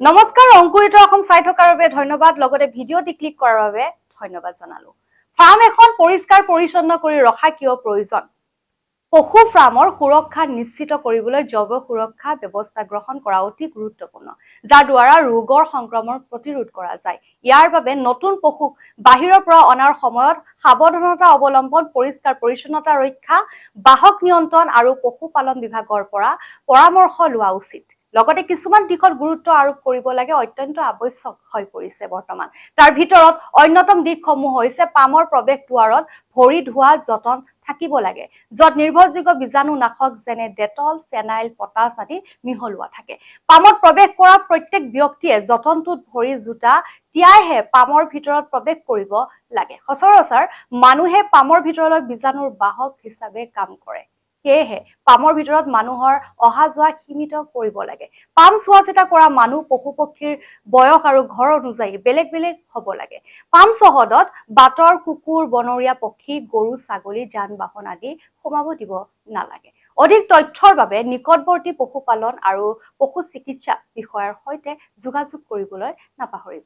নমস্কাৰ অংকুৰিত অসম চাই থকাৰ বাবে ধন্যবাদ লগতে ভিডিঅ'টি ক্লিক কৰাৰ বাবে ধন্যবাদ জনালো ফাৰ্ম এখন পৰিষ্কাৰ পৰিচ্ছন্ন কৰি ৰখা কিয় প্ৰয়োজন পশু ফাৰ্মৰ সুৰক্ষা নিশ্চিত কৰিবলৈ জৈৱ সুৰক্ষা ব্যৱস্থা গ্ৰহণ কৰা অতি গুৰুত্বপূৰ্ণ যাৰ দ্বাৰা ৰোগৰ সংক্ৰমণ প্ৰতিৰোধ কৰা যায় ইয়াৰ বাবে নতুন পশুক বাহিৰৰ পৰা অনাৰ সময়ত সাৱধানতা অৱলম্বন পৰিষ্কাৰ পৰিচ্ছন্নতা ৰক্ষা বাহক নিয়ন্ত্ৰণ আৰু পশুপালন বিভাগৰ পৰা পৰামৰ্শ লোৱা উচিত লগতে কিছুমান দিশত গুৰুত্ব আৰোপ কৰিব লাগে অত্যন্ত আৱশ্যক হৈ পৰিছে বৰ্তমান তাৰ ভিতৰত অন্যতম দিশসমূহ হৈছে পামৰ প্ৰৱেশ দুৱাৰত ভৰি ধোৱা যতন থাকিব লাগে যত নিৰ্ভৰযোগ্য বীজাণুনাশক যেনে ডেটল ফেনাইল পটাছ আদি মিহলোৱা থাকে পামত প্ৰৱেশ কৰা প্ৰত্যেক ব্যক্তিয়ে যতনটোত ভৰি জোতা তিয়াইহে পামৰ ভিতৰত প্ৰৱেশ কৰিব লাগে সচৰাচৰ মানুহে পামৰ ভিতৰলৈ বীজাণুৰ বাহক হিচাপে কাম কৰে সেয়েহে পামৰ ভিতৰত মানুহৰ অহা যোৱা সীমিত কৰিব লাগে পাম চোৱা চিতা কৰা মানুহ পশুপক্ষীৰ বয়স আৰু ঘৰ অনুযায়ী বেলেগ বেলেগ হ'ব লাগে পাম চহদত বাটৰ কুকুৰ বনৰীয়া পক্ষী গৰু ছাগলী যান বাহন আদি সোমাব দিব নালাগে অধিক তথ্যৰ বাবে নিকটৱৰ্তী পশুপালন আৰু পশু চিকিৎসা বিষয়ৰ সৈতে যোগাযোগ কৰিবলৈ নাপাহৰিব